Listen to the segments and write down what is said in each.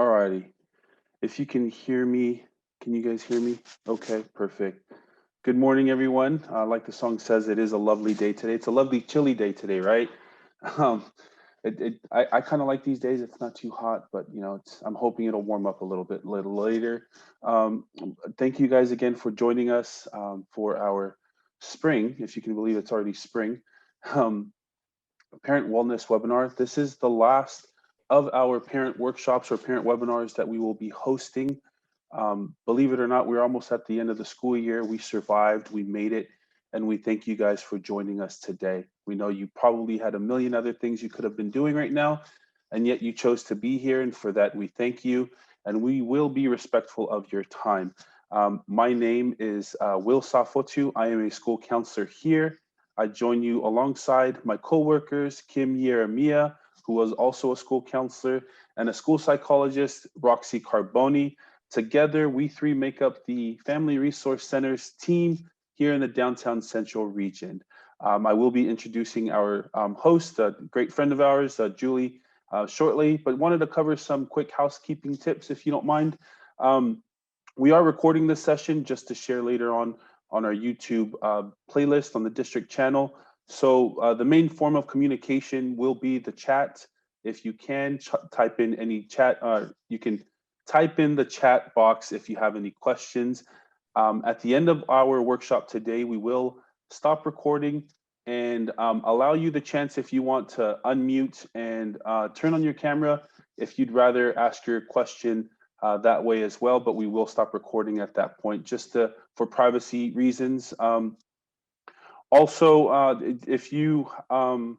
Alrighty. If you can hear me, can you guys hear me? Okay, perfect. Good morning, everyone. Like the song says, it is a lovely day today. It's a lovely chilly day today, right? Um, I kind of like these days. It's not too hot, but I'm hoping it'll warm up a little later. Um, Thank you guys again for joining us for our spring, if you can believe it's already spring. Um, Parent Wellness webinar. This is the last of our parent workshops or parent webinars that we will be hosting. Believe it or not, we're almost at the end of the school year. We survived, we made it, and we thank you guys for joining us today. We know you probably had a million other things you could have been doing right now, and yet you chose to be here, and for that we thank you, and we will be respectful of your time. My name is Will Safotu. I am a school counselor here. I join you alongside my coworkers, Kim Yeremia, who was also a school counselor, and a school psychologist, Roxy Carboni. Together, we three make up the Family Resource Center's team here in the downtown central region. I will be introducing our host, a great friend of ours, Julie, shortly, but wanted to cover some quick housekeeping tips, if you don't mind. We are recording this session just to share later on our YouTube playlist on the district channel. So the main form of communication will be the chat. If you can type in any chat, you can type in the chat box if you have any questions. At the end of our workshop today, we will stop recording and allow you the chance, if you want, to unmute and turn on your camera if you'd rather ask your question that way as well, but we will stop recording at that point just for privacy reasons. Also, if you, I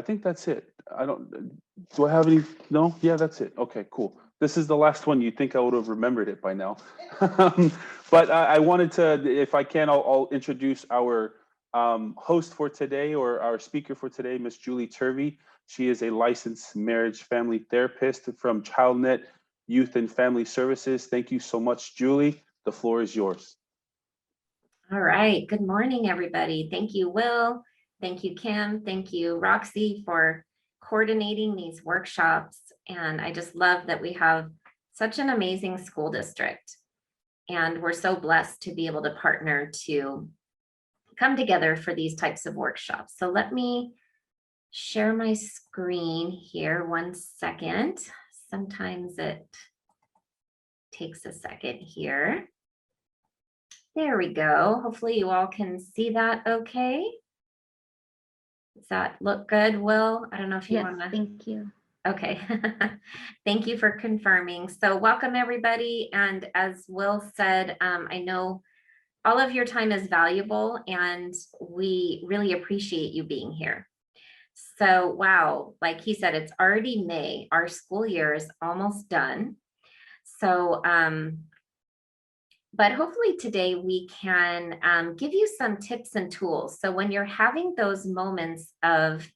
think that's it. Do I have any? No? Yeah, that's it. Okay, cool. This is the last one. You'd think I would have remembered it by now. But I wanted to, if I can, I'll introduce our host for today, or our speaker for today, Miss Julie Turvey. She is a licensed marriage family therapist from Childnet Youth and Family Services. Thank you so much, Julie. The floor is yours. All right. Good morning, everybody. Thank you, Will. Thank you, Kim. Thank you, Roxy, for coordinating these workshops. And I just love that we have such an amazing school district. And we're so blessed to be able to partner to come together for these types of workshops. So let me share my screen here 1 second. Sometimes it takes a second here. There we go. Hopefully you all can see that okay. Does that look good, Will? I don't know if you want to. Thank you. Okay. Thank you for confirming. So welcome, everybody. And as Will said, I know all of your time is valuable and we really appreciate you being here. So, wow, like he said, it's already May. Our school year is almost done. So, but hopefully today we can give you some tips and tools. So when you're having those moments of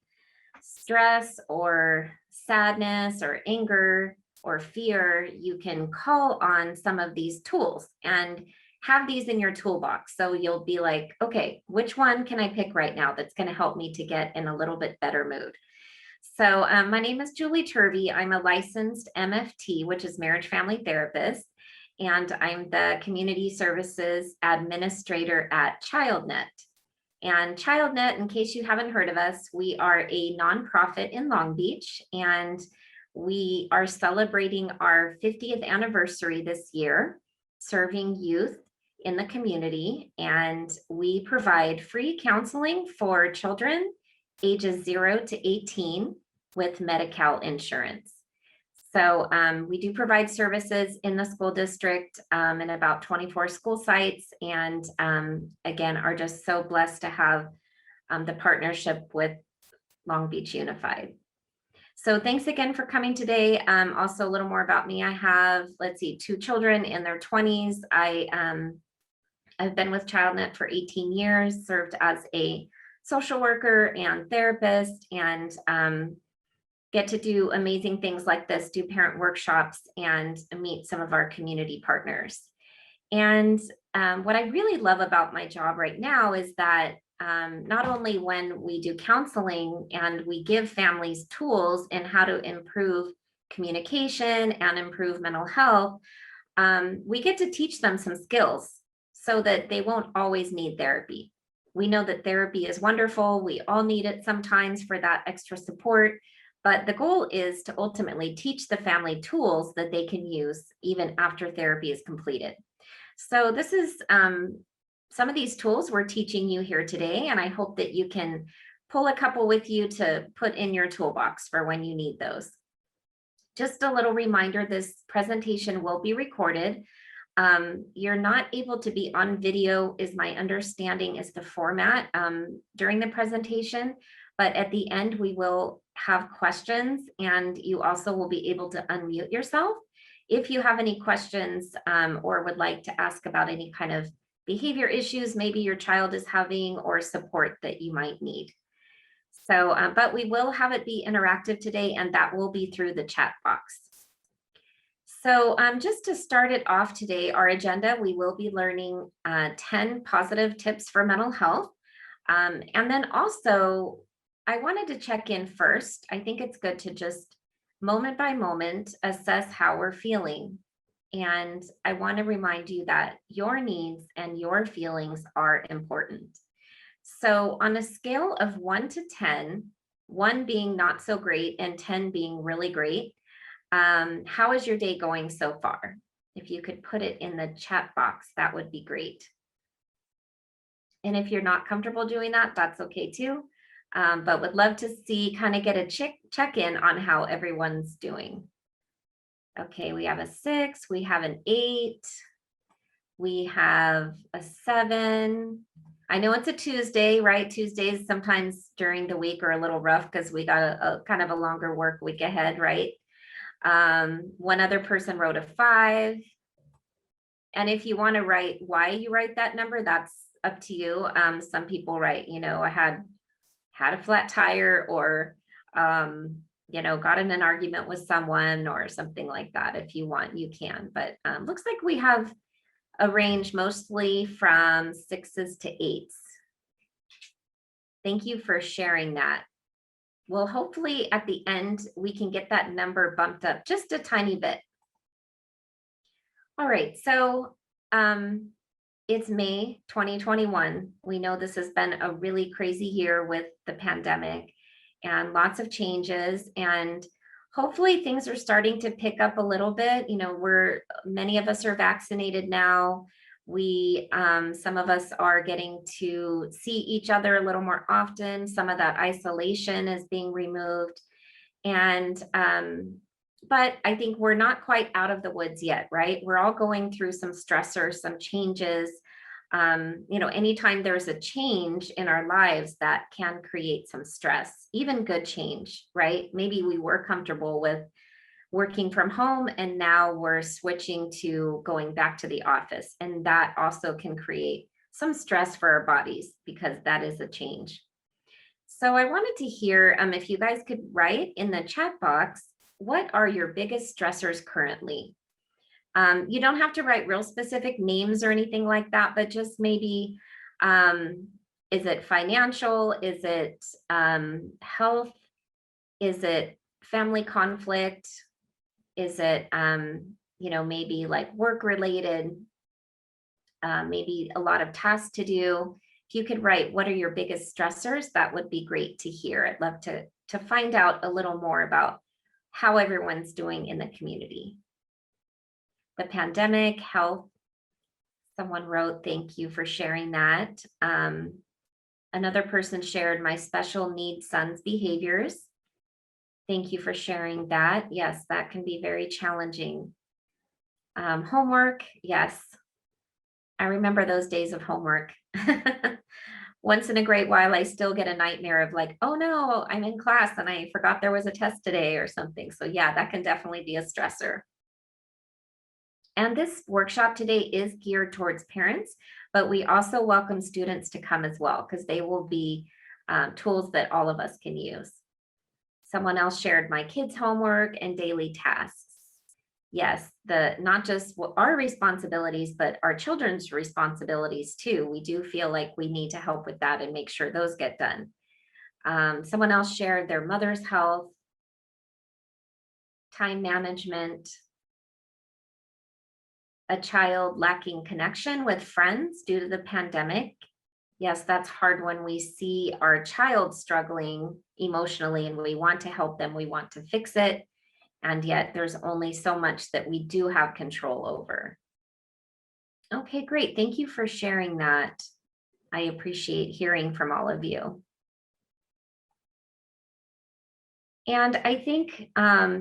stress or sadness or anger or fear, you can call on some of these tools and have these in your toolbox. So you'll be like, okay, which one can I pick right now that's going to help me to get in a little bit better mood? So my name is Julie Turvey. I'm a licensed MFT, which is marriage family therapist. And I'm the community services administrator at Childnet. And Childnet, in case you haven't heard of us, we are a nonprofit in Long Beach, and we are celebrating our 50th anniversary this year, serving youth in the community. And we provide free counseling for children ages 0 to 18 with Medi-Cal insurance. So we do provide services in the school district in about 24 school sites, and again, are just so blessed to have the partnership with Long Beach Unified. So thanks again for coming today. Also a little more about me. I have, 2 children in their 20s. I've been with Childnet for 18 years, served as a social worker and therapist, and get to do amazing things like this, do parent workshops and meet some of our community partners. And what I really love about my job right now is that not only when we do counseling and we give families tools in how to improve communication and improve mental health, we get to teach them some skills so that they won't always need therapy. We know that therapy is wonderful. We all need it sometimes for that extra support. But the goal is to ultimately teach the family tools that they can use even after therapy is completed. So this is some of these tools we're teaching you here today, and I hope that you can pull a couple with you to put in your toolbox for when you need those. Just a little reminder, this presentation will be recorded. You're not able to be on video, is my understanding, is the format during the presentation, but at the end we will have questions, and you also will be able to unmute yourself if you have any questions or would like to ask about any kind of behavior issues maybe your child is having or support that you might need. So, but we will have it be interactive today, and that will be through the chat box. So just to start it off today, our agenda, we will be learning 10 positive tips for mental health. And then also, I wanted to check in first. I think it's good to just moment by moment assess how we're feeling. And I want to remind you that your needs and your feelings are important. So on a scale of 1 to 10, 1 being not so great and 10 being really great, how is your day going so far? If you could put it in the chat box, that would be great. And if you're not comfortable doing that, that's okay too. But would love to see, kind of get a check-in on how everyone's doing. Okay, we have a 6, we have an 8, we have a 7. I know it's a Tuesday, right? Tuesdays sometimes during the week are a little rough because we got a kind of a longer work week ahead, right? One other person wrote a 5. And if you want to write why you write that number, that's up to you. Some people write, I had a flat tire, or, got in an argument with someone or something like that. If you want, you can. But looks like we have a range mostly from 6s to 8s. Thank you for sharing that. Well, hopefully at the end, we can get that number bumped up just a tiny bit. All right, so it's May 2021. We know this has been a really crazy year with the pandemic and lots of changes, and hopefully things are starting to pick up a little bit. Many of us are vaccinated now. Some of us are getting to see each other a little more often. Some of that isolation is being removed. And, but I think we're not quite out of the woods yet, right? We're all going through some stressors, some changes. Anytime there's a change in our lives, that can create some stress, even good change, right? Maybe we were comfortable with working from home and now we're switching to going back to the office. And that also can create some stress for our bodies because that is a change. So I wanted to hear if you guys could write in the chat box, what are your biggest stressors currently? You don't have to write real specific names or anything like that, but just maybe, is it financial? Is it health? Is it family conflict? Is it, maybe like work related? Maybe a lot of tasks to do. If you could write, what are your biggest stressors? That would be great to hear. I'd love to find out a little more about how everyone's doing in the community. The pandemic, health. Someone wrote, thank you for sharing that. Another person shared my special needs son's behaviors. Thank you for sharing that. Yes, that can be very challenging. Homework, yes. I remember those days of homework. Once in a great while, I still get a nightmare of like, oh no, I'm in class and I forgot there was a test today or something. So yeah, that can definitely be a stressor. And this workshop today is geared towards parents, but we also welcome students to come as well, because they will be tools that all of us can use. Someone else shared my kids' homework and daily tasks. Yes, not just our responsibilities, but our children's responsibilities too. We do feel like we need to help with that and make sure those get done. Someone else shared their mother's health, time management, a child lacking connection with friends due to the pandemic. Yes, that's hard when we see our child struggling emotionally and we want to help them, we want to fix it, and yet there's only so much that we do have control over. Okay, great. Thank you for sharing that. I appreciate hearing from all of you. And I think,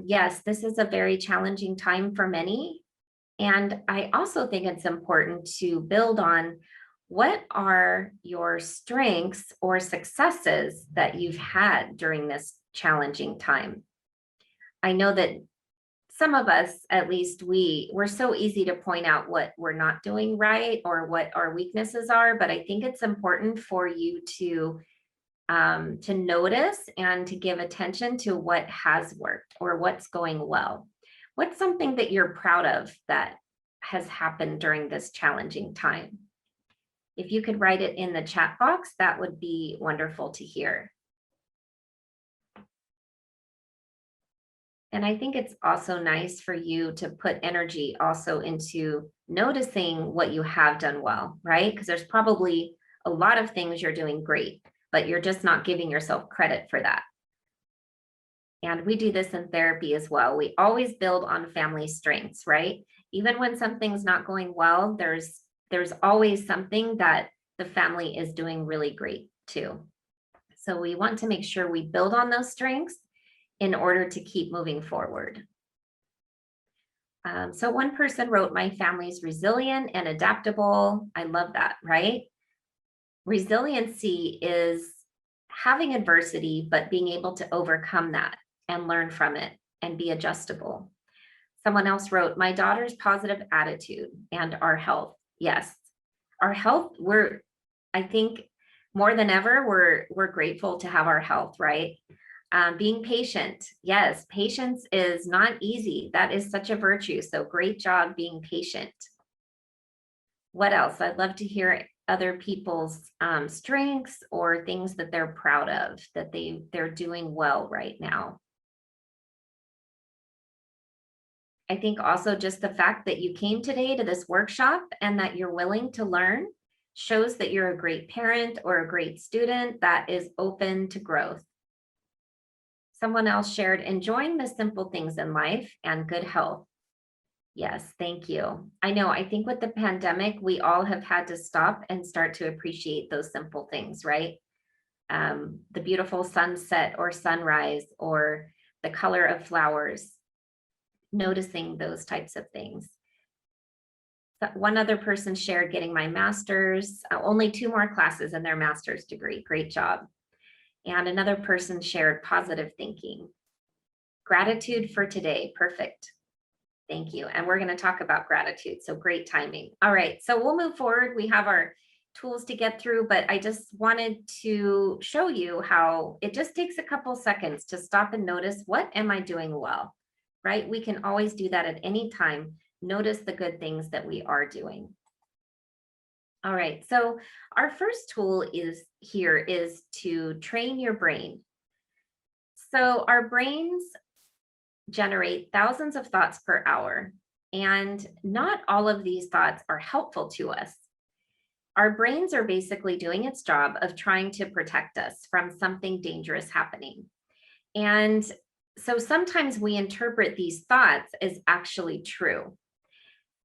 yes, this is a very challenging time for many. And I also think it's important to build on what are your strengths or successes that you've had during this challenging time. I know that some of us, at least we're so easy to point out what we're not doing right or what our weaknesses are, but I think it's important for you to notice and to give attention to what has worked or what's going well. What's something that you're proud of that has happened during this challenging time? If you could write it in the chat box, that would be wonderful to hear. And I think it's also nice for you to put energy also into noticing what you have done well, right? Because there's probably a lot of things you're doing great, but you're just not giving yourself credit for that. And we do this in therapy as well. We always build on family strengths, right? Even when something's not going well, there's always something that the family is doing really great too. So we want to make sure we build on those strengths in order to keep moving forward. So one person wrote, my family's resilient and adaptable. I love that, right? Resiliency is having adversity, but being able to overcome that and learn from it and be adjustable. Someone else wrote, my daughter's positive attitude and our health. Yes, our health, I think more than ever, we're grateful to have our health, right? Being patient. Yes, patience is not easy. That is such a virtue. So great job being patient. What else? I'd love to hear other people's strengths or things that they're proud of, that they're doing well right now. I think also just the fact that you came today to this workshop and that you're willing to learn shows that you're a great parent or a great student that is open to growth. Someone else shared, enjoying the simple things in life and good health. Yes, thank you. I know, I think with the pandemic, we all have had to stop and start to appreciate those simple things, right? The beautiful sunset or sunrise or the color of flowers, noticing those types of things. But one other person shared getting my master's, only 2 more classes in their master's degree. Great job. And another person shared positive thinking. Gratitude for today. Perfect. Thank you. And we're going to talk about gratitude. So great timing. All right. So we'll move forward. We have our tools to get through, but I just wanted to show you how it just takes a couple seconds to stop and notice, what am I doing well, right? We can always do that at any time. Notice the good things that we are doing. All right. So our first tool is to train your brain. So our brains generate thousands of thoughts per hour, and not all of these thoughts are helpful to us. Our brains are basically doing its job of trying to protect us from something dangerous happening. And so sometimes we interpret these thoughts as actually true.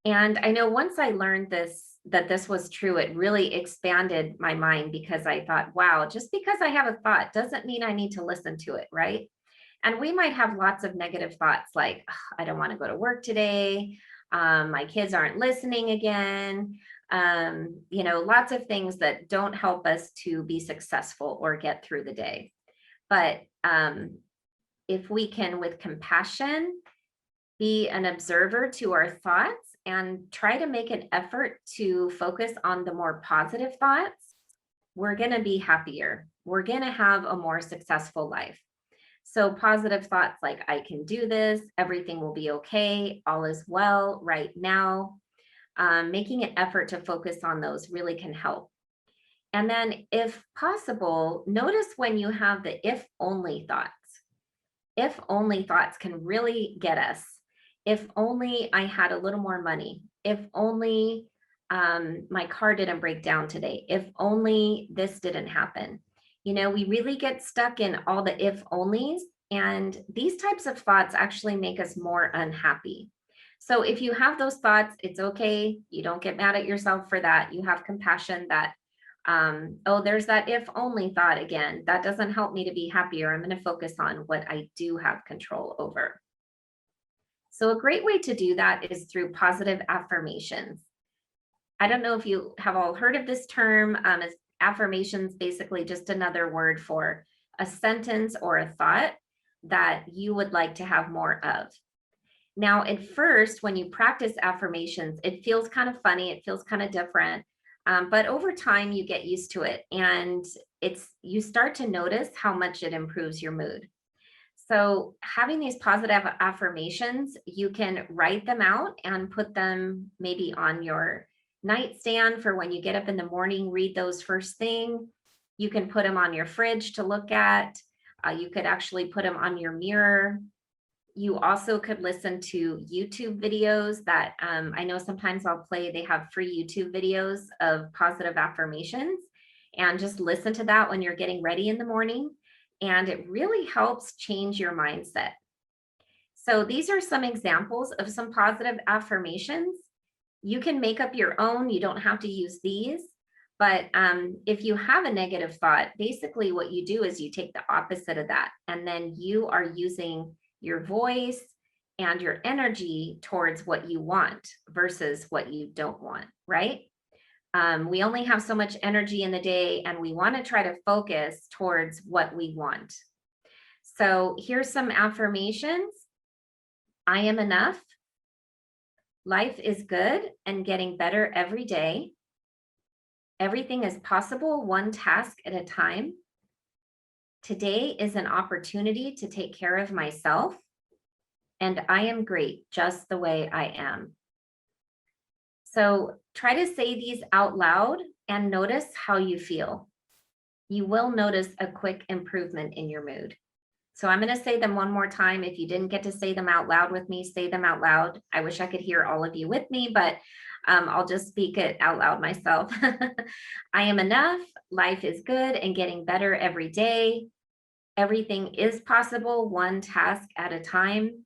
And I know once I learned that this was true, it really expanded my mind, because I thought, wow, just because I have a thought doesn't mean I need to listen to it, right? And we might have lots of negative thoughts like, I don't want to go to work today. My kids aren't listening again. Lots of things that don't help us to be successful or get through the day. But if we can, with compassion, be an observer to our thoughts and try to make an effort to focus on the more positive thoughts, we're going to be happier. We're going to have a more successful life. So positive thoughts like, I can do this, everything will be okay, all is well right now. Making an effort to focus on those really can help. And then if possible, notice when you have the if only thoughts. if only thoughts can really get us. If only I had a little more money. If only my car didn't break down today. If only this didn't happen. We really get stuck in all the if onlys, and these types of thoughts actually make us more unhappy. So if you have those thoughts, it's okay. You don't get mad at yourself for that. You have compassion that, oh, there's that if only thought again. That doesn't help me to be happier. I'm going to focus on what I do have control over. So a great way to do that is through positive affirmations. I don't know if you have all heard of this term. Affirmations, basically just another word for a sentence or a thought that you would like to have more of. Now, at first, when you practice affirmations, it feels kind of funny. It feels kind of different. But over time, you get used to it, and you start to notice how much it improves your mood. So having these positive affirmations, you can write them out and put them maybe on your nightstand for when you get up in the morning, read those first thing. You can put them on your fridge to look at. You could actually put them on your mirror. You also could listen to YouTube videos that I know sometimes I'll play. They have free YouTube videos of positive affirmations, and just listen to that when you're getting ready in the morning. And it really helps change your mindset. So these are some examples of some positive affirmations. You can make up your own. You don't have to use these. But if you have a negative thought, basically what you do is you take the opposite of that, and then you are using your voice and your energy towards what you want versus what you don't want, right? We only have so much energy in the day, and we want to try to focus towards what we want. So here's some affirmations. I am enough. Life is good and getting better every day. Everything is possible, one task at a time. Today is an opportunity to take care of myself, and I am great just the way I am. So try to say these out loud and notice how you feel. You will notice a quick improvement in your mood. So I'm going to say them one more time. If you didn't get to say them out loud with me, say them out loud. I wish I could hear all of you with me, but I'll just speak it out loud myself. I am enough. Life is good and getting better every day. Everything is possible, one task at a time.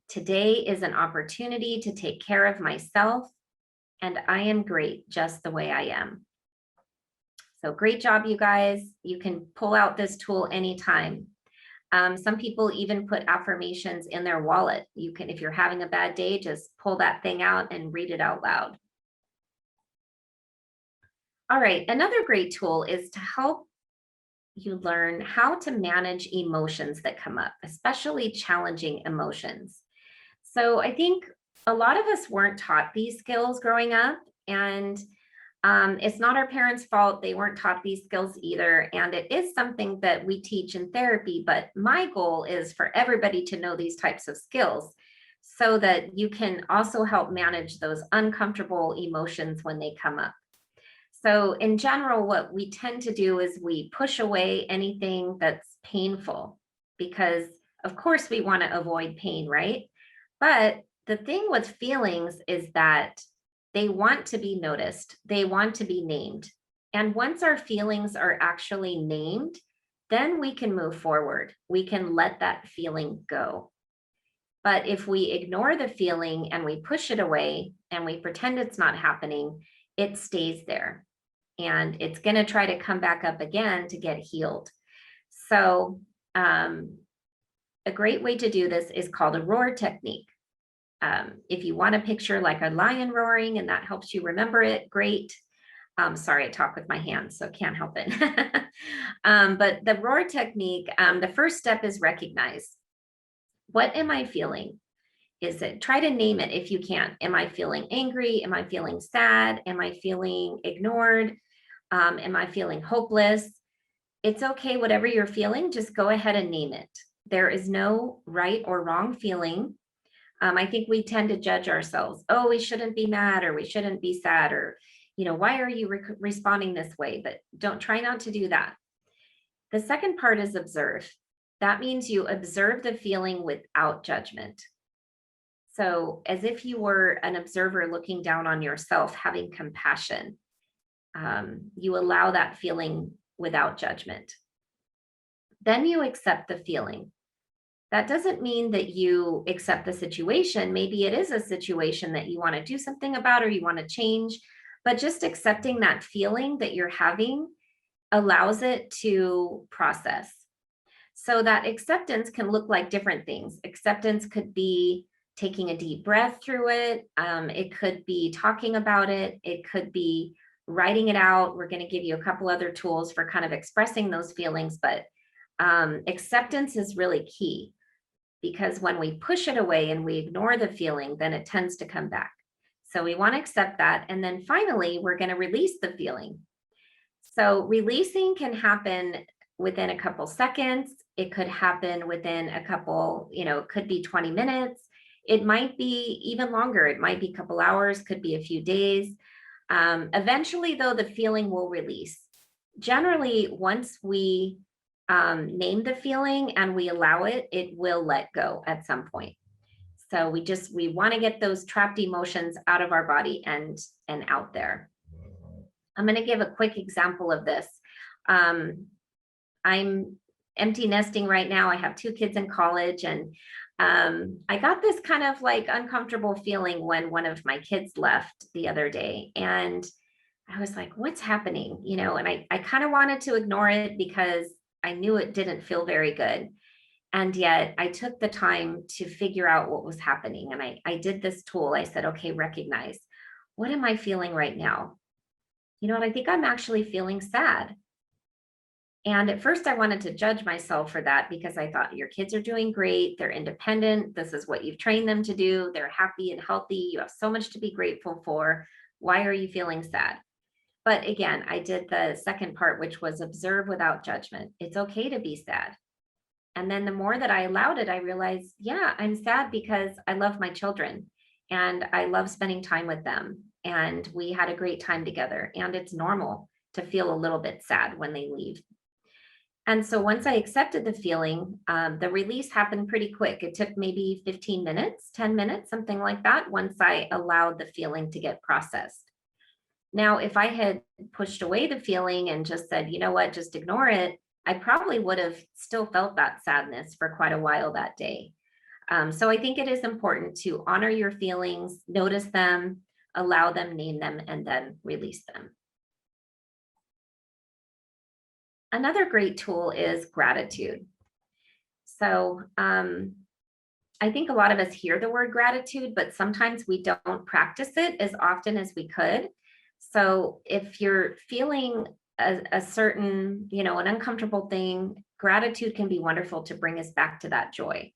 Today is an opportunity to take care of myself, and I am great just the way I am. So great job, you guys. You can pull out this tool anytime. Some people even put affirmations in their wallet. You can, if you're having a bad day, just pull that thing out and read it out loud. All right, another great tool is to help you learn how to manage emotions that come up, especially challenging emotions. So I think a lot of us weren't taught these skills growing up, and it's not our parents' fault. They weren't taught these skills either. And it is something that we teach in therapy, but my goal is for everybody to know these types of skills so that you can also help manage those uncomfortable emotions when they come up. So in general, what we tend to do is we push away anything that's painful because of course we want to avoid pain, right? But the thing with feelings is that they want to be noticed. They want to be named. And once our feelings are actually named, then we can move forward. We can let that feeling go. But if we ignore the feeling and we push it away and we pretend it's not happening, it stays there. And it's going to try to come back up again to get healed. So a great way to do this is called a roar technique. If you want to picture like a lion roaring and that helps you remember it, great. Sorry, I talk with my hands, so can't help it. But the roar technique, the first step is recognize. What am I feeling? Is it, try to name it if you can. Am I feeling angry? Am I feeling sad? Am I feeling ignored? Am I feeling hopeless? It's okay, whatever you're feeling, just go ahead and name it. There is no right or wrong feeling. I think we tend to judge ourselves. Oh, we shouldn't be mad, or we shouldn't be sad, or, why are you responding this way? But try not to do that. The second part is observe. That means you observe the feeling without judgment. So, as if you were an observer looking down on yourself, having compassion, you allow that feeling without judgment. Then you accept the feeling. That doesn't mean that you accept the situation. Maybe it is a situation that you want to do something about or you want to change, but just accepting that feeling that you're having allows it to process. So that acceptance can look like different things. Acceptance could be taking a deep breath through it. It could be talking about it. It could be writing it out. We're going to give you a couple other tools for kind of expressing those feelings, but acceptance is really key, because when we push it away and we ignore the feeling, then it tends to come back. So we want to accept that. And then finally, we're going to release the feeling. So releasing can happen within a couple seconds. It could happen within a couple, it could be 20 minutes. It might be even longer. It might be a couple hours, could be a few days. Eventually, though, the feeling will release. Generally, once we name the feeling and we allow it, it will let go at some point. So we want to get those trapped emotions out of our body and out there. I'm going to give a quick example of this. I'm empty nesting right now. I have 2 kids in college, and I got this kind of like uncomfortable feeling when one of my kids left the other day. And I was like, what's happening? And I kind of wanted to ignore it because I knew it didn't feel very good. And yet I took the time to figure out what was happening. And I did this tool. I said, okay, recognize, what am I feeling right now? And I think I'm actually feeling sad. And at first I wanted to judge myself for that because I thought your kids are doing great. They're independent. This is what you've trained them to do. They're happy and healthy. You have so much to be grateful for. Why are you feeling sad? But again, I did the second part, which was observe without judgment. It's okay to be sad. And then the more that I allowed it, I realized, yeah, I'm sad because I love my children and I love spending time with them. And we had a great time together. And it's normal to feel a little bit sad when they leave. And so once I accepted the feeling, the release happened pretty quick. It took maybe 15 minutes, 10 minutes, something like that, once I allowed the feeling to get processed. Now, if I had pushed away the feeling and just said, you know what, just ignore it, I probably would have still felt that sadness for quite a while that day. So I think it is important to honor your feelings, notice them, allow them, name them, and then release them. Another great tool is gratitude. So I think a lot of us hear the word gratitude, but sometimes we don't practice it as often as we could. So if you're feeling a certain, an uncomfortable thing, gratitude can be wonderful to bring us back to that joy.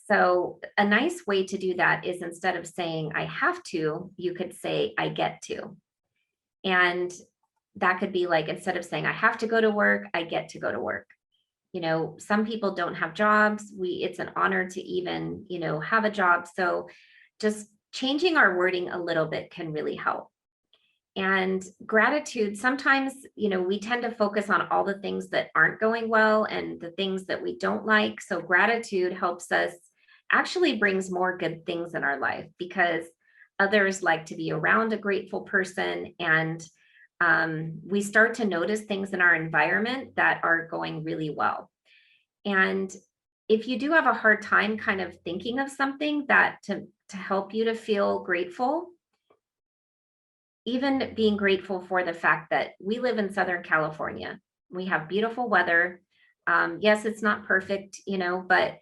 So a nice way to do that is, instead of saying I have to, you could say I get to. And that could be like, instead of saying I have to go to work, I get to go to work. Some people don't have jobs. It's an honor to even, have a job. So just changing our wording a little bit can really help. And gratitude, sometimes, we tend to focus on all the things that aren't going well and the things that we don't like. So gratitude helps us, actually brings more good things in our life, because others like to be around a grateful person. And we start to notice things in our environment that are going really well. And if you do have a hard time kind of thinking of something that to help you to feel grateful, even being grateful for the fact that we live in Southern California, we have beautiful weather. Yes, it's not perfect, but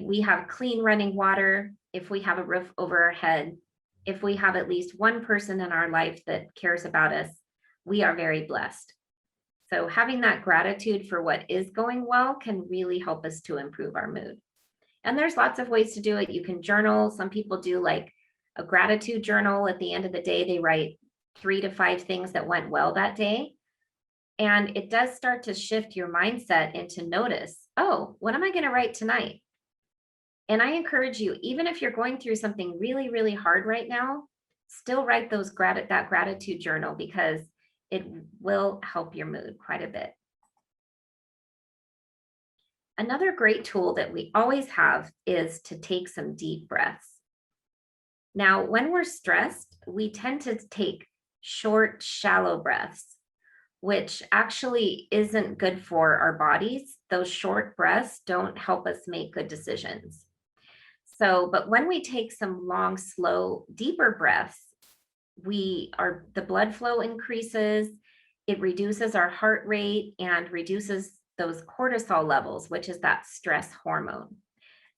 we have clean running water, if we have a roof over our head, if we have at least one person in our life that cares about us, we are very blessed. So having that gratitude for what is going well can really help us to improve our mood. And there's lots of ways to do it. You can journal. Some people do like a gratitude journal. At the end of the day, they write 3 to 5 things that went well that day. And it does start to shift your mindset into notice, oh, what am I going to write tonight? And I encourage you, even if you're going through something really, really hard right now, still write that gratitude journal, because it will help your mood quite a bit. Another great tool that we always have is to take some deep breaths. Now, when we're stressed, we tend to take short, shallow breaths, which actually isn't good for our bodies. Those short breaths don't help us make good decisions. So, but when we take some long, slow, deeper breaths, the blood flow increases, it reduces our heart rate and reduces those cortisol levels, which is that stress hormone.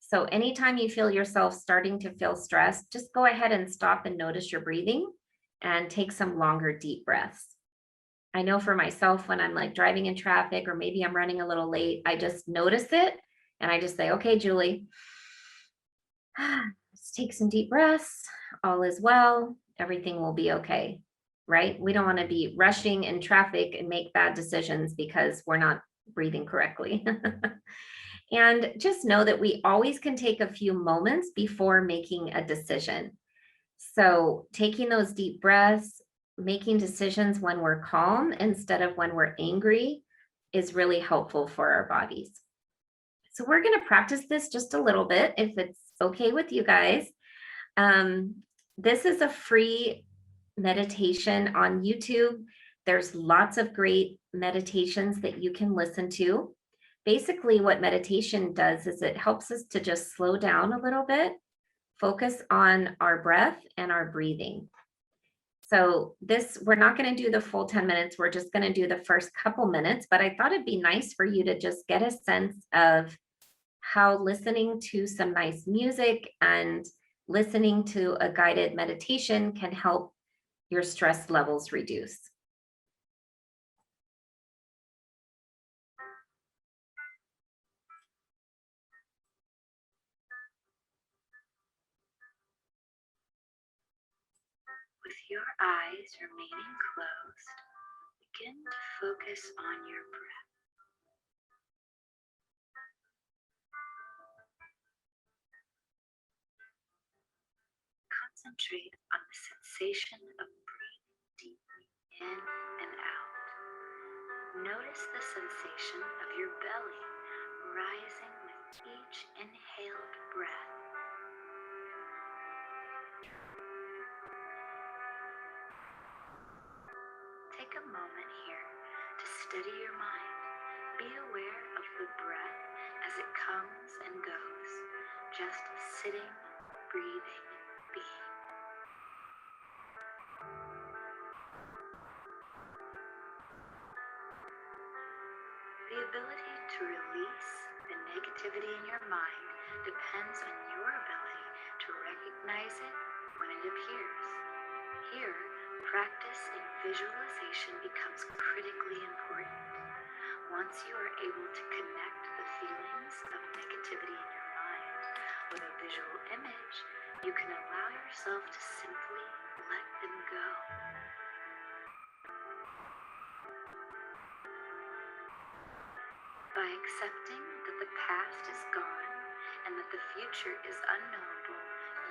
So anytime you feel yourself starting to feel stressed, just go ahead and stop and notice your breathing and take some longer deep breaths. I know for myself, when I'm like driving in traffic or maybe I'm running a little late, I just notice it and I just say, okay, Julie, let's take some deep breaths. All is well. Everything will be okay. Right? We don't want to be rushing in traffic and make bad decisions because we're not breathing correctly. And just know that we always can take a few moments before making a decision. So, taking those deep breaths, making decisions when we're calm instead of when we're angry is really helpful for our bodies. So, we're going to practice this just a little bit if it's okay with you guys. This is a free meditation on YouTube. There's lots of great meditations that you can listen to. Basically, what meditation does is it helps us to just slow down a little bit, focus on our breath and our breathing. So we're not going to do the full 10 minutes. We're just going to do the first couple minutes, but I thought it'd be nice for you to just get a sense of how listening to some nice music and listening to a guided meditation can help your stress levels reduce. With your eyes remaining closed, begin to focus on your breath. Concentrate on the sensation of breathing deeply in and out. Notice the sensation of your belly rising with each inhaled breath. Take a moment here to steady your mind. Be aware of the breath as it comes and goes, just sitting, breathing, being. The ability to release the negativity in your mind depends on your ability to recognize it when it appears. Here, practice in visualization becomes critically important. Once you are able to connect the feelings of negativity in your mind with a visual image, you can allow yourself to simply let them go. By accepting that the past is gone and that the future is unknowable,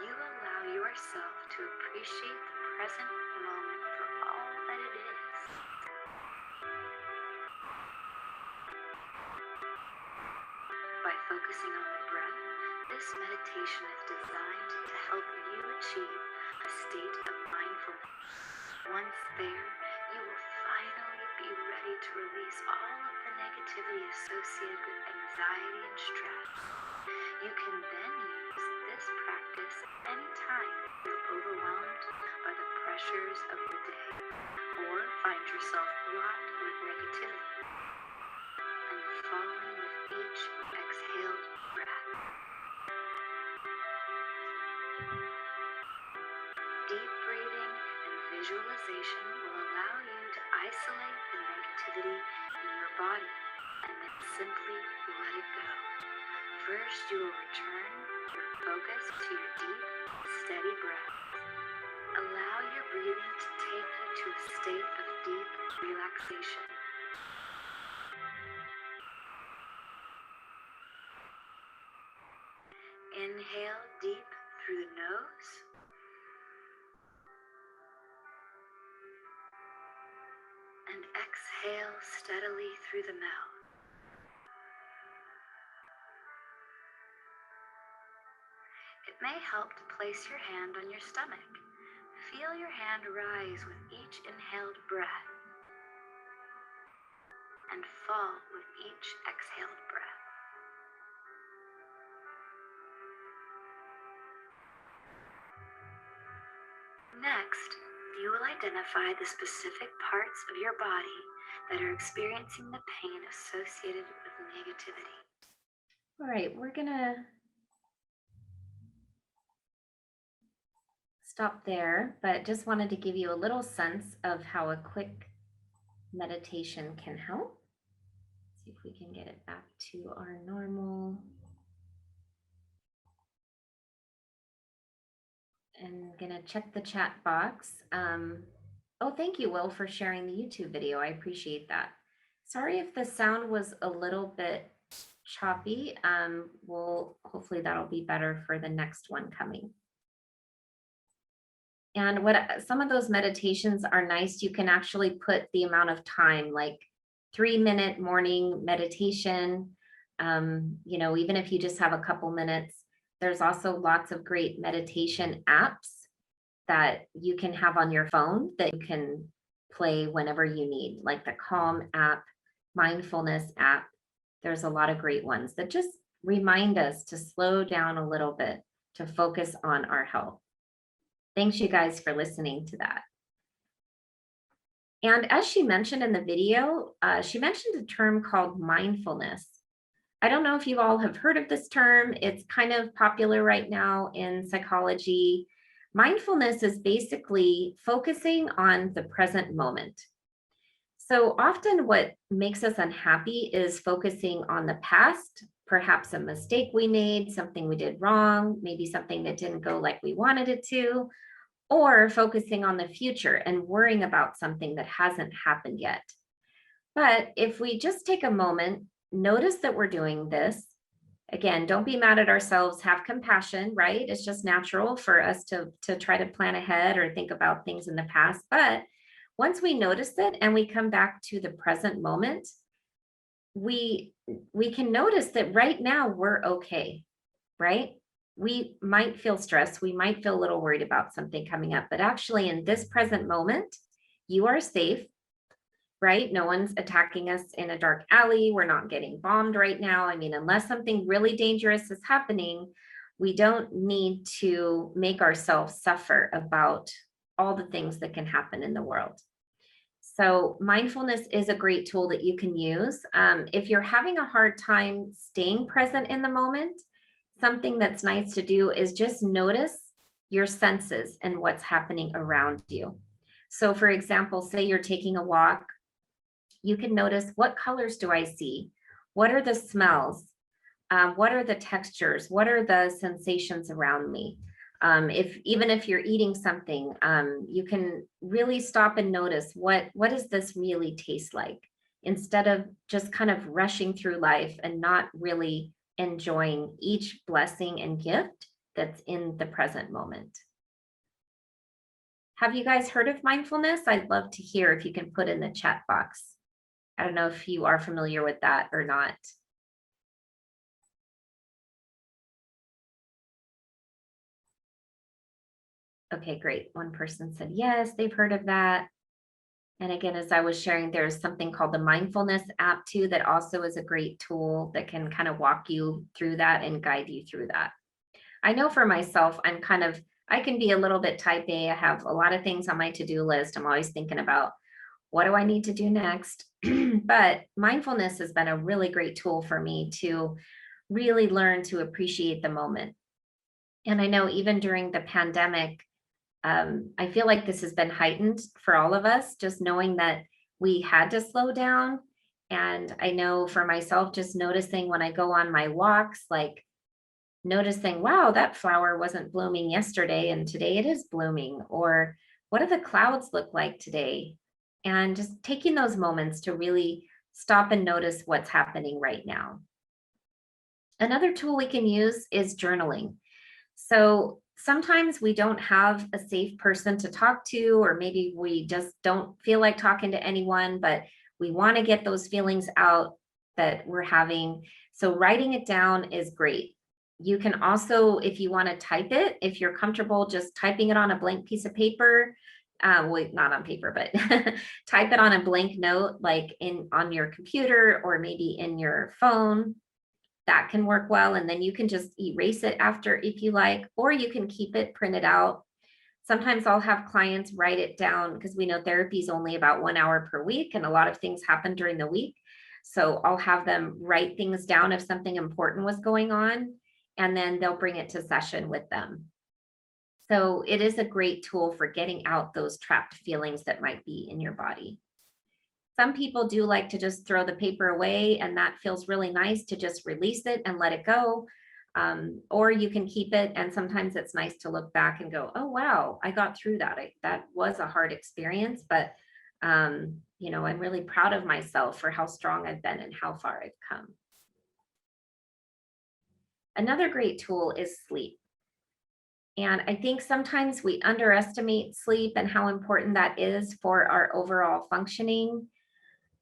you allow yourself to appreciate the present moment for all that it is. By focusing on the breath, this meditation is designed to help you achieve a state of mindfulness. Once there, you will finally be ready to release all of the negativity associated with anxiety and stress. You can then use this practice anytime you feel overwhelmed by the pressures of the day or find yourself blocked with negativity and falling with each exhaled breath. Deep breathing and visualization will allow you to isolate the negativity in your body and then simply let it go. First, you will return your focus to your deep, steady breath. Allow your breathing to take you to a state of deep relaxation. Inhale deep through the nose. And exhale steadily through the mouth. It may help to place your hand on your stomach. Feel your hand rise with each inhaled breath and fall with each exhaled breath. Next, you will identify the specific parts of your body that are experiencing the pain associated with negativity. All right, we're gonna stop there, but just wanted to give you a little sense of how a quick meditation can help. See if we can get it back to our normal. And gonna check the chat box. Oh, thank you, Will, for sharing the YouTube video. I appreciate that. Sorry if the sound was a little bit choppy. Hopefully that'll be better for the next one coming. And some of those meditations are nice. You can actually put the amount of time, like 3-minute morning meditation. Even if you just have a couple minutes. There's also lots of great meditation apps that you can have on your phone that you can play whenever you need, like the Calm app, Mindfulness app. There's a lot of great ones that just remind us to slow down a little bit, to focus on our health. Thanks you guys for listening to that. And as she mentioned in the video, she mentioned a term called mindfulness. I don't know if you all have heard of this term. It's kind of popular right now in psychology. Mindfulness is basically focusing on the present moment. So often what makes us unhappy is focusing on the past, perhaps a mistake we made, something we did wrong, maybe something that didn't go like we wanted it to, or focusing on the future and worrying about something that hasn't happened yet. But if we just take a moment, notice that we're doing this. Again, don't be mad at ourselves, have compassion, right? It's just natural for us to try to plan ahead or think about things in the past. But once we notice it and we come back to the present moment, we can notice that right now we're okay, right? We might feel stressed. We might feel a little worried about something coming up, but actually in this present moment, you are safe. Right? No one's attacking us in a dark alley. We're not getting bombed right now. I mean, unless something really dangerous is happening, we don't need to make ourselves suffer about all the things that can happen in the world. So mindfulness is a great tool that you can use. If you're having a hard time staying present in the moment, something that's nice to do is just notice your senses and what's happening around you. So for example, say you're taking a walk, you can notice, what colors do I see? What are the smells? What are the textures? What are the sensations around me? Even if you're eating something, you can really stop and notice, what does this really taste like? Instead of just kind of rushing through life and not really enjoying each blessing and gift that's in the present moment. Have you guys heard of mindfulness? I'd love to hear if you can put in the chat box. I don't know if you are familiar with that or not. Okay, great. One person said, yes, they've heard of that. And again, as I was sharing, there's something called the Mindfulness app too, that also is a great tool that can kind of walk you through that and guide you through that. I know for myself, I can be a little bit type A. I have a lot of things on my to-do list. I'm always thinking about, what do I need to do next? But mindfulness has been a really great tool for me to really learn to appreciate the moment. And I know even during the pandemic, I feel like this has been heightened for all of us, just knowing that we had to slow down. And I know for myself, just noticing when I go on my walks, like noticing, wow, that flower wasn't blooming yesterday and today it is blooming, or what do the clouds look like today? And just taking those moments to really stop and notice what's happening right now. Another tool we can use is journaling. So sometimes we don't have a safe person to talk to, or maybe we just don't feel like talking to anyone, but we want to get those feelings out that we're having. So writing it down is great. You can also, if you want to type it, if you're comfortable just typing it on a blank piece of paper, well, not on paper, but type it on a blank note, like on your computer or maybe in your phone. That can work well. And then you can just erase it after if you like, or you can keep it printed out. Sometimes I'll have clients write it down because we know therapy is only about 1 hour per week and a lot of things happen during the week. So I'll have them write things down if something important was going on, and then they'll bring it to session with them. So it is a great tool for getting out those trapped feelings that might be in your body. Some people do like to just throw the paper away, and that feels really nice to just release it and let it go. Or you can keep it, and sometimes it's nice to look back and go, oh, wow, I got through that. That was a hard experience, but you know, I'm really proud of myself for how strong I've been and how far I've come. Another great tool is sleep. And I think sometimes we underestimate sleep and how important that is for our overall functioning,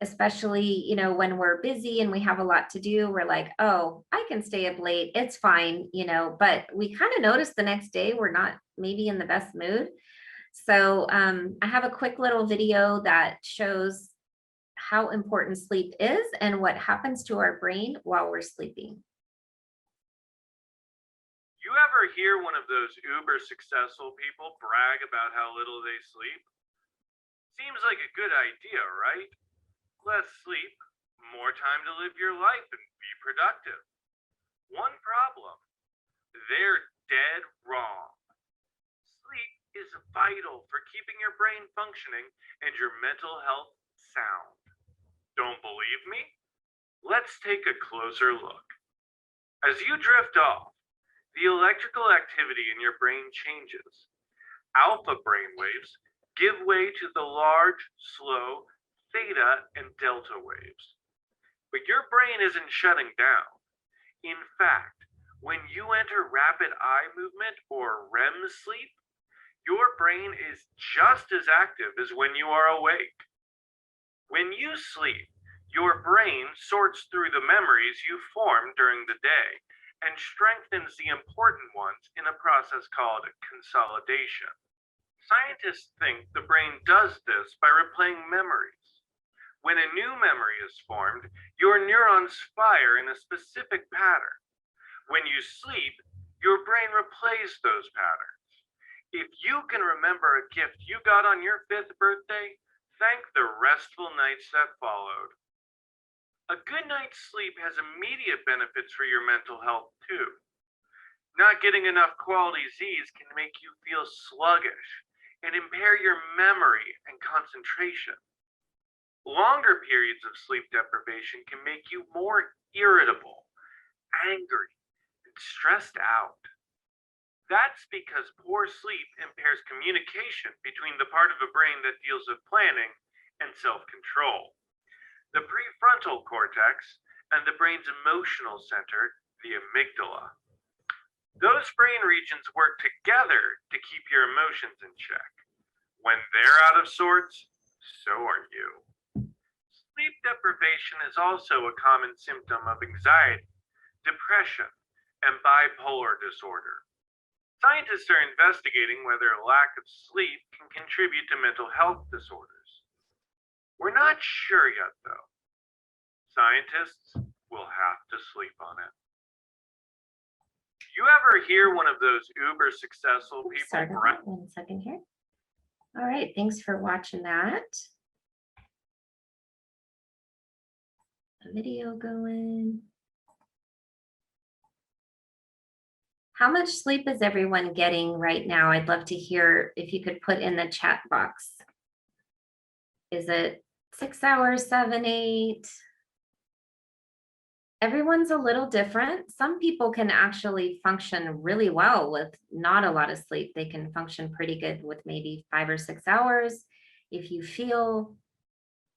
especially, you know, when we're busy and we have a lot to do. We're like, oh, I can stay up late, it's fine, you know, but we kind of notice the next day we're not maybe in the best mood. So I have a quick little video that shows how important sleep is and what happens to our brain while we're sleeping. You ever hear one of those uber successful people brag about how little they sleep? Seems like a good idea, right? Less sleep, more time to live your life and be productive. One problem, they're dead wrong. Sleep is vital for keeping your brain functioning and your mental health sound. Don't believe me? Let's take a closer look. As you drift off, the electrical activity in your brain changes. Alpha brainwaves give way to the large, slow theta and delta waves. But your brain isn't shutting down. In fact, when you enter rapid eye movement or REM sleep, your brain is just as active as when you are awake. When you sleep, your brain sorts through the memories you formed during the day and strengthens the important ones in a process called consolidation. Scientists think the brain does this by replaying memories. When a new memory is formed, your neurons fire in a specific pattern. When you sleep, your brain replays those patterns. If you can remember a gift you got on your 5th birthday, thank the restful nights that followed. A good night's sleep has immediate benefits for your mental health too. Not getting enough quality Z's can make you feel sluggish and impair your memory and concentration. Longer periods of sleep deprivation can make you more irritable, angry, and stressed out. That's because poor sleep impairs communication between the part of the brain that deals with planning and self-control. The prefrontal cortex, and the brain's emotional center, the amygdala. Those brain regions work together to keep your emotions in check. When they're out of sorts, so are you. Sleep deprivation is also a common symptom of anxiety, depression, and bipolar disorder. Scientists are investigating whether a lack of sleep can contribute to mental health disorders. We're not sure yet, though. Scientists will have to sleep on it. You ever hear one of those uber successful people Sorry about brag? that. 1 second here. All right, thanks for watching that. A video going. How much sleep is everyone getting right now? I'd love to hear if you could put in the chat box. Is it 6 hours, 7, 8? Everyone's a little different. Some people can actually function really well with not a lot of sleep. They can function pretty good with maybe 5 or 6 hours. If you feel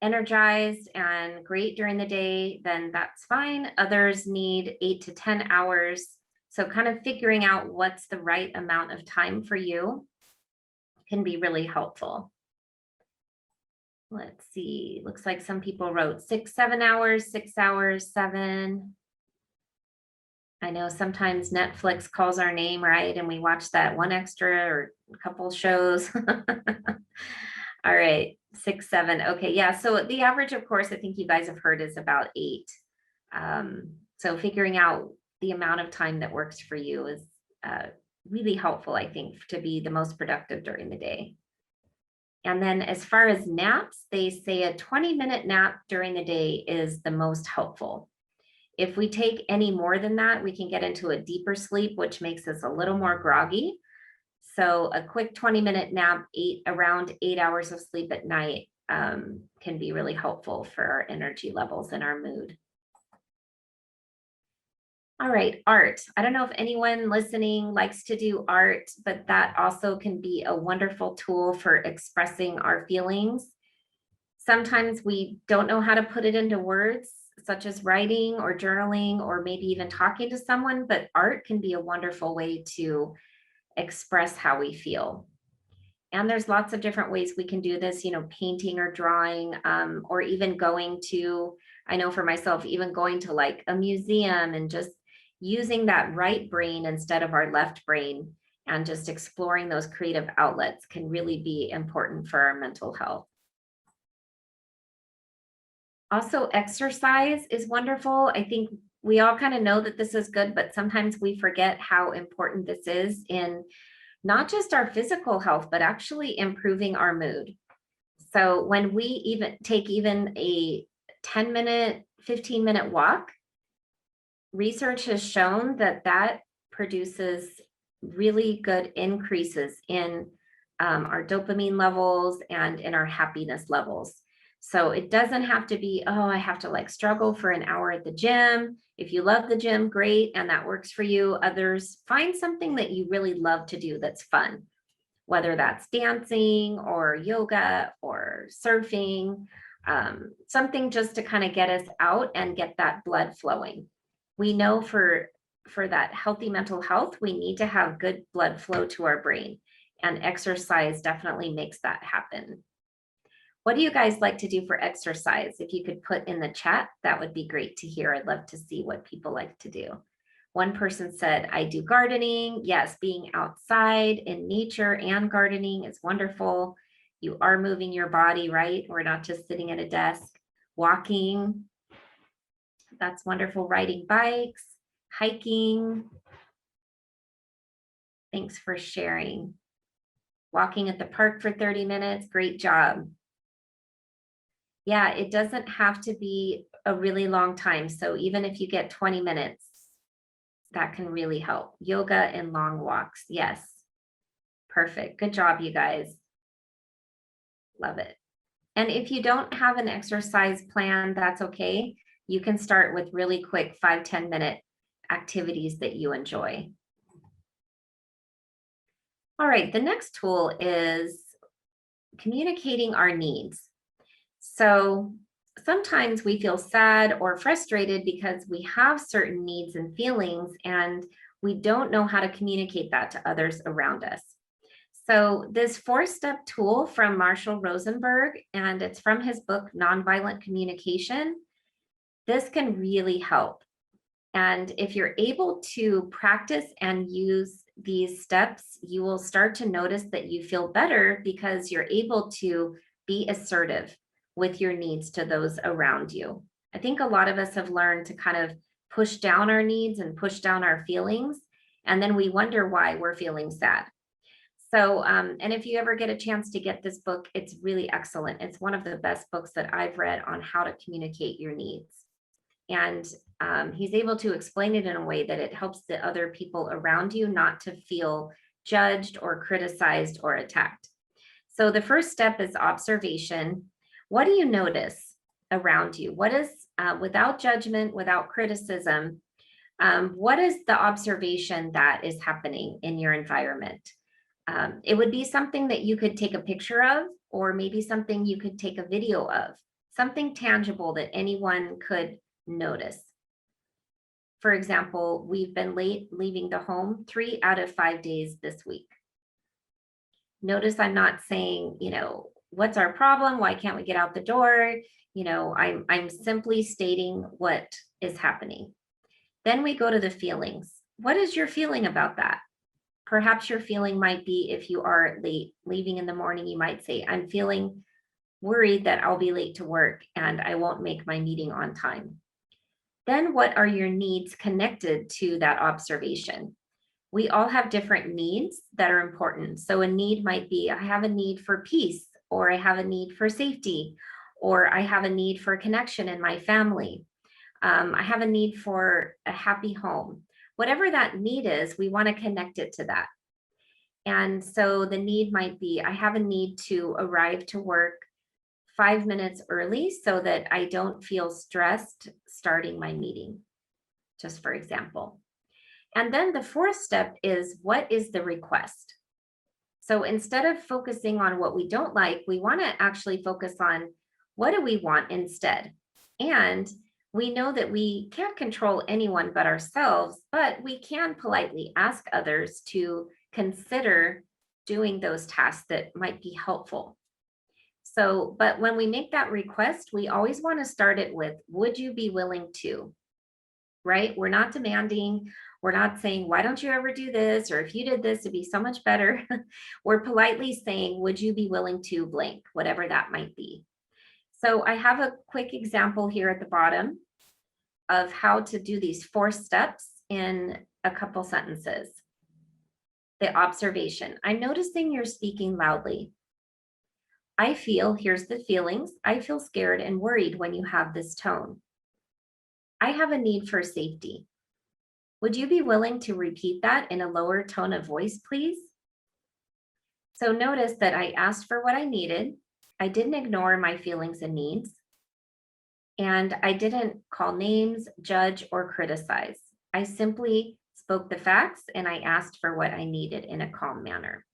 energized and great during the day, then that's fine. Others need 8 to 10 hours. So kind of figuring out what's the right amount of time for you can be really helpful. Let's see, looks like some people wrote 6, 7 hours, 6 hours, 7. I know sometimes Netflix calls our name, right? And we watch that one extra or a couple shows. All right, 6, 7. Okay, yeah. So the average, of course, I think you guys have heard is about 8. So figuring out the amount of time that works for you is really helpful, I think, to be the most productive during the day. And then as far as naps, they say a 20-minute nap during the day is the most helpful. If we take any more than that, we can get into a deeper sleep, which makes us a little more groggy. So a quick 20-minute nap, around 8 hours of sleep at night can be really helpful for our energy levels and our mood. All right, art. I don't know if anyone listening likes to do art, but that also can be a wonderful tool for expressing our feelings. Sometimes we don't know how to put it into words, such as writing or journaling, or maybe even talking to someone, but art can be a wonderful way to express how we feel. And there's lots of different ways we can do this, painting or drawing, or even going to, I know for myself, even going to like a museum and just using that right brain instead of our left brain and just exploring those creative outlets can really be important for our mental health. Also, exercise is wonderful. I think we all kind of know that this is good, but sometimes we forget how important this is in not just our physical health, but actually improving our mood. So when we even take a 10-minute, 15-minute walk, research has shown that that produces really good increases in our dopamine levels and in our happiness levels. So it doesn't have to be, oh, I have to like struggle for an hour at the gym. If you love the gym, great, and that works for you. Others, find something that you really love to do that's fun, whether that's dancing or yoga or surfing, something just to kind of get us out and get that blood flowing. We know for that healthy mental health, we need to have good blood flow to our brain, and exercise definitely makes that happen. What do you guys like to do for exercise? If you could put in the chat, that would be great to hear. I'd love to see what people like to do. One person said, I do gardening. Yes, being outside in nature and gardening is wonderful. You are moving your body, right? We're not just sitting at a desk. Walking, that's wonderful. Riding bikes, hiking. Thanks for sharing. Walking at the park for 30 minutes, great job. Yeah, it doesn't have to be a really long time. So even if you get 20 minutes, that can really help. Yoga and long walks. Yes. Perfect. Good job, you guys. Love it. And if you don't have an exercise plan, that's okay. You can start with really quick 5-10 minute activities that you enjoy. All right, the next tool is communicating our needs. So sometimes we feel sad or frustrated because we have certain needs and feelings, and we don't know how to communicate that to others around us. So this 4-step tool from Marshall Rosenberg, and it's from his book, Nonviolent Communication, this can really help. And if you're able to practice and use these steps, you will start to notice that you feel better because you're able to be assertive with your needs to those around you. I think a lot of us have learned to kind of push down our needs and push down our feelings, and then we wonder why we're feeling sad. So, and if you ever get a chance to get this book, it's really excellent. It's one of the best books that I've read on how to communicate your needs. And he's able to explain it in a way that it helps the other people around you not to feel judged or criticized or attacked. So the first step is observation. What do you notice around you? What is, without judgment, without criticism, what is the observation that is happening in your environment? It would be something that you could take a picture of, or maybe something you could take a video of, something tangible that anyone could notice. For example, we've been late leaving the home 3 out of 5 days this week. Notice I'm not saying, what's our problem? Why can't we get out the door? I'm simply stating what is happening. Then we go to the feelings. What is your feeling about that? Perhaps your feeling might be, if you are late, leaving in the morning, you might say, I'm feeling worried that I'll be late to work and I won't make my meeting on time. Then what are your needs connected to that observation? We all have different needs that are important. So a need might be, I have a need for peace, or I have a need for safety, or I have a need for connection in my family. I have a need for a happy home. Whatever that need is, we want to connect it to that. And so the need might be, I have a need to arrive to work 5 minutes early so that I don't feel stressed starting my meeting, just for example. And then the fourth step is, what is the request? So instead of focusing on what we don't like, we want to actually focus on, what do we want instead? And we know that we can't control anyone but ourselves, but we can politely ask others to consider doing those tasks that might be helpful. So, but when we make that request, we always want to start it with, would you be willing to? Right? We're not demanding, we're not saying, why don't you ever do this? Or if you did this, it'd be so much better. We're politely saying, would you be willing to blank, whatever that might be. So I have a quick example here at the bottom of how to do these 4 steps in a couple sentences. The observation, I'm noticing you're speaking loudly. I feel, here's the feelings, I feel scared and worried when you have this tone. I have a need for safety. Would you be willing to repeat that in a lower tone of voice, please? So notice that I asked for what I needed. I didn't ignore my feelings and needs. And I didn't call names, judge, or criticize. I simply spoke the facts and I asked for what I needed in a calm manner.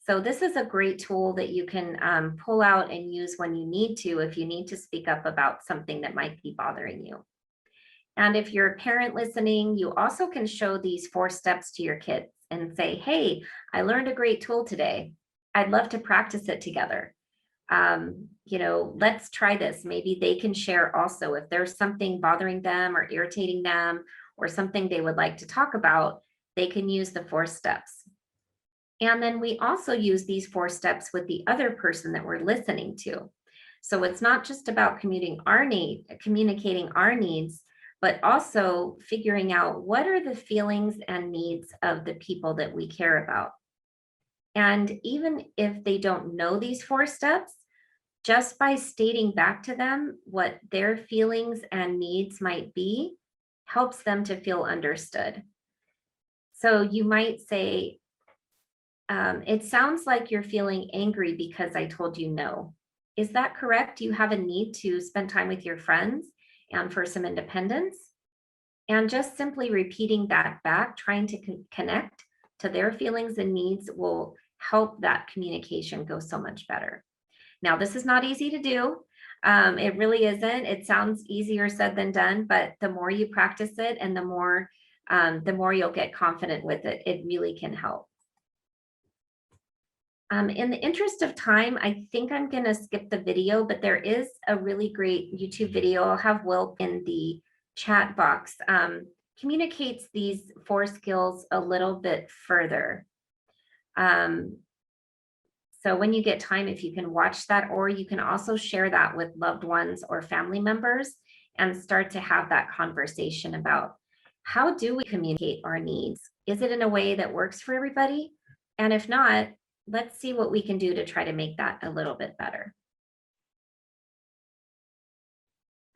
So this is a great tool that you can pull out and use when you need to, if you need to speak up about something that might be bothering you. And if you're a parent listening, you also can show these 4 steps to your kids and say, hey, I learned a great tool today. I'd love to practice it together. Let's try this. Maybe they can share also if there's something bothering them or irritating them or something they would like to talk about, they can use the 4 steps. And then we also use these 4 steps with the other person that we're listening to. So it's not just about communicating our needs, but also figuring out what are the feelings and needs of the people that we care about. And even if they don't know these 4 steps, just by stating back to them what their feelings and needs might be, helps them to feel understood. So you might say, it sounds like you're feeling angry because I told you no. Is that correct? Do you have a need to spend time with your friends and for some independence? And just simply repeating that back, trying to connect to their feelings and needs, will help that communication go so much better. Now, this is not easy to do. It really isn't. It sounds easier said than done, but the more you practice it and the more you'll get confident with it, it really can help. In the interest of time, I think I'm going to skip the video, but there is a really great YouTube video. I'll have Will in the chat box. Communicates these 4 skills a little bit further. So when you get time, if you can watch that, or you can also share that with loved ones or family members and start to have that conversation about, how do we communicate our needs? Is it in a way that works for everybody? And if not, let's see what we can do to try to make that a little bit better.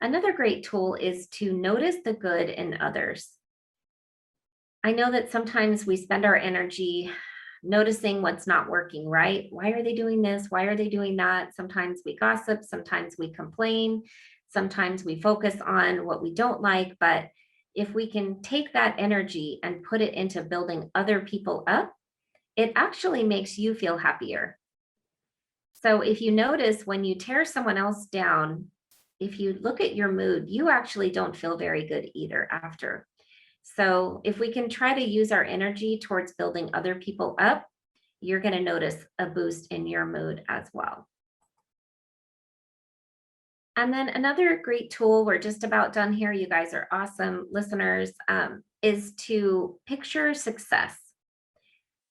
Another great tool is to notice the good in others. I know that sometimes we spend our energy noticing what's not working, right? Why are they doing this? Why are they doing that? Sometimes we gossip, sometimes we complain, sometimes we focus on what we don't like. But if we can take that energy and put it into building other people up, it actually makes you feel happier. So if you notice, when you tear someone else down, if you look at your mood, you actually don't feel very good either after. So if we can try to use our energy towards building other people up, you're going to notice a boost in your mood as well. And then another great tool, we're just about done here, you guys are awesome listeners, is to picture success.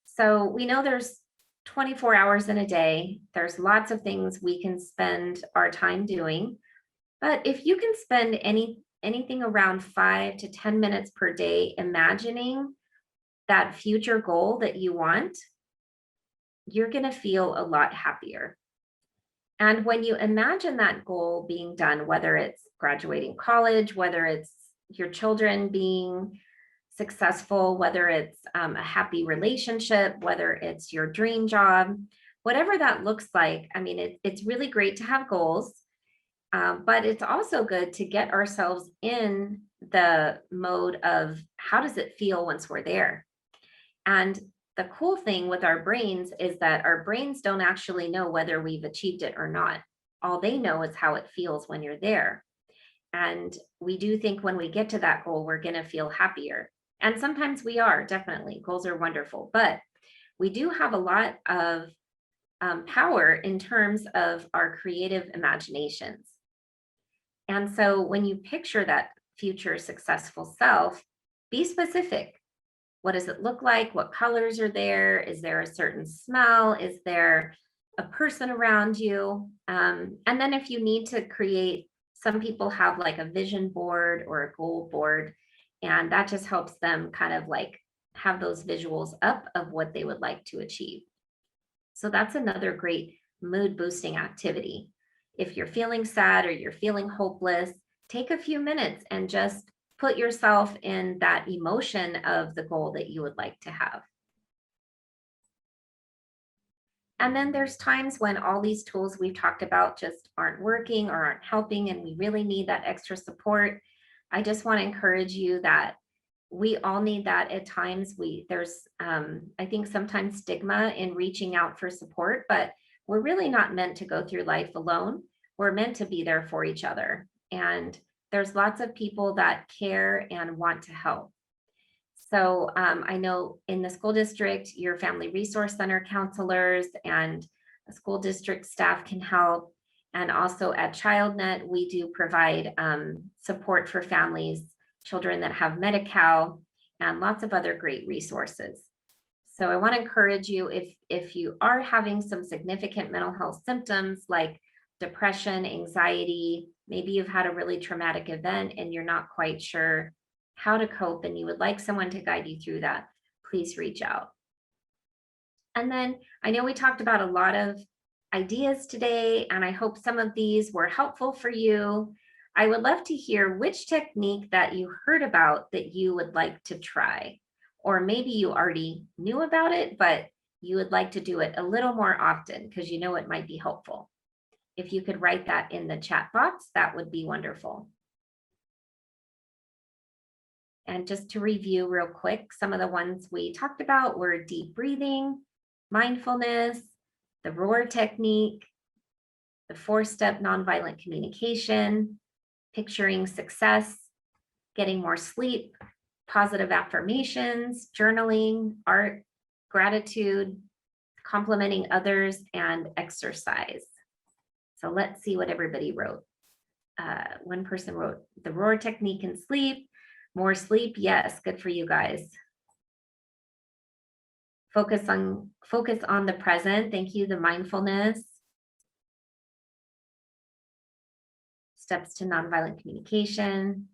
So we know there's 24 hours in a day. There's lots of things we can spend our time doing. But if you can spend anything around 5 to 10 minutes per day imagining that future goal that you want, you're going to feel a lot happier. And when you imagine that goal being done, whether it's graduating college, whether it's your children being successful, whether it's a happy relationship, whether it's your dream job, whatever that looks like, I mean, it's really great to have goals, but it's also good to get ourselves in the mode of how does it feel once we're there? And the cool thing with our brains is that our brains don't actually know whether we've achieved it or not. All they know is how it feels when you're there. And we do think when we get to that goal, we're going to feel happier. And sometimes we are, definitely. Goals are wonderful, but we do have a lot of power in terms of our creative imaginations. And so when you picture that future successful self, be specific. What does it look like? What colors are there? Is there a certain smell? Is there a person around you? And then if you need to create, some people have like a vision board or a goal board, and that just helps them kind of like have those visuals up of what they would like to achieve. So that's another great mood boosting activity. If you're feeling sad or you're feeling hopeless, take a few minutes and just put yourself in that emotion of the goal that you would like to have. And then there's times when all these tools we've talked about just aren't working or aren't helping, and we really need that extra support. I just want to encourage you that we all need that at times. There's, I think, sometimes stigma in reaching out for support, but we're really not meant to go through life alone. We're meant to be there for each other. And there's lots of people that care and want to help. So I know in the school district, your family resource center counselors and school district staff can help. And also at Childnet, we do provide support for families, children that have Medi-Cal, and lots of other great resources. So I want to encourage you, if you are having some significant mental health symptoms like depression, anxiety, maybe you've had a really traumatic event and you're not quite sure how to cope and you would like someone to guide you through that, please reach out. And then I know we talked about a lot of ideas today, and I hope some of these were helpful for you. I would love to hear which technique that you heard about that you would like to try, or maybe you already knew about it, but you would like to do it a little more often because you know it might be helpful. If you could write that in the chat box, that would be wonderful. And just to review real quick, some of the ones we talked about were deep breathing, mindfulness, the ROAR technique, the 4-step nonviolent communication, picturing success, getting more sleep, positive affirmations, journaling, art, gratitude, complimenting others, and exercise. So let's see what everybody wrote. One person wrote the ROAR technique and sleep. More sleep, yes, good for you guys. Focus on the present. Thank you. The mindfulness. Steps to nonviolent communication.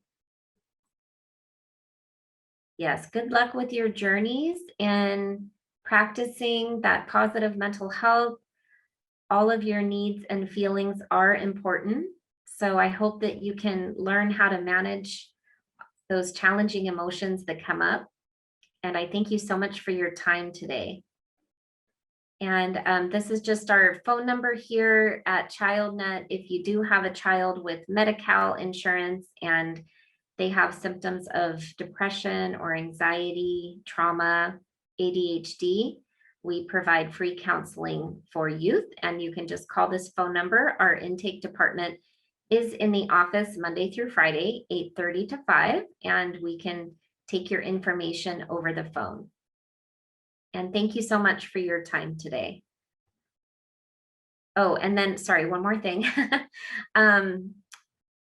Yes, good luck with your journeys and practicing that positive mental health. All of your needs and feelings are important. So I hope that you can learn how to manage those challenging emotions that come up. And I thank you so much for your time today. And this is just our phone number here at Childnet. If you do have a child with Medi-Cal insurance and they have symptoms of depression or anxiety, trauma, ADHD, we provide free counseling for youth, and you can just call this phone number. Our intake department is in the office Monday through Friday, 8:30 to 5, and we can take your information over the phone. And thank you so much for your time today. Oh, and then, sorry, one more thing.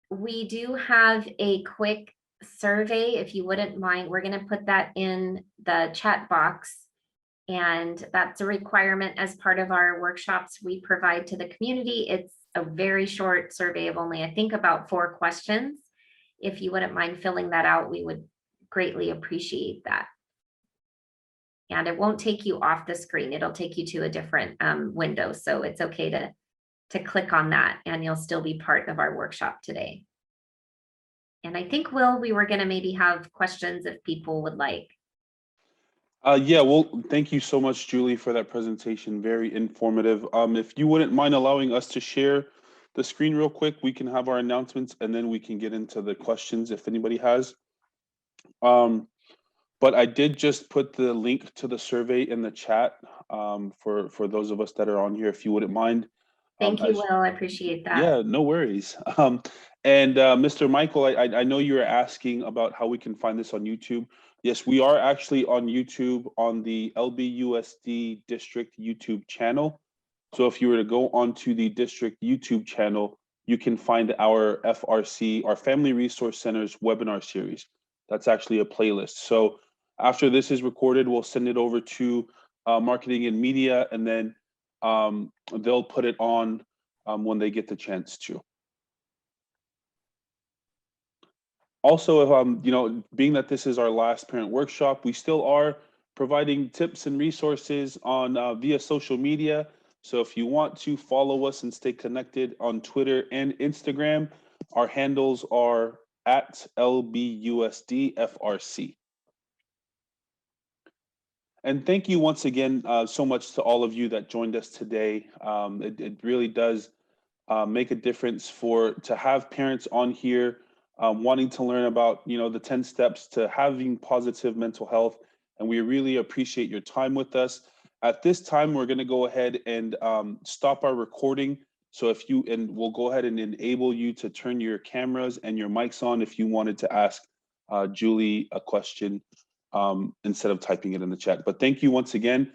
we do have a quick survey, if you wouldn't mind. We're going to put that in the chat box. And that's a requirement as part of our workshops we provide to the community. It's a very short survey of only, I think, about 4 questions. If you wouldn't mind filling that out, we would greatly appreciate that. And it won't take you off the screen. It'll take you to a different window. So it's okay to click on that and you'll still be part of our workshop today. And I think, Will, we were going to maybe have questions if people would like. Yeah, well, thank you so much, Julie, for that presentation. Very informative. If you wouldn't mind allowing us to share the screen real quick, we can have our announcements and then we can get into the questions if anybody has. But I did just put the link to the survey in the chat for those of us that are on here, if you wouldn't mind. Thank you, Will. I appreciate that. Yeah, no worries. And Mr. Michael, I know you were asking about how we can find this on YouTube. Yes, we are actually on YouTube on the LBUSD District YouTube channel. So if you were to go onto the district YouTube channel, you can find our FRC, our Family Resource Center's webinar series. That's actually a playlist. So after this is recorded, we'll send it over to marketing and media, and then they'll put it on when they get the chance to. Also, if, you know, being that this is our last parent workshop, we still are providing tips and resources on via social media. So if you want to follow us and stay connected on Twitter and Instagram, our handles are at LBUSDFRC. And thank you once again so much to all of you that joined us today. It really does make a difference to have parents on here wanting to learn about, you know, the 10 steps to having positive mental health. And we really appreciate your time with us. At this time, we're going to go ahead and stop our recording. So we'll go ahead and enable you to turn your cameras and your mics on if you wanted to ask Julie a question instead of typing it in the chat. But thank you once again.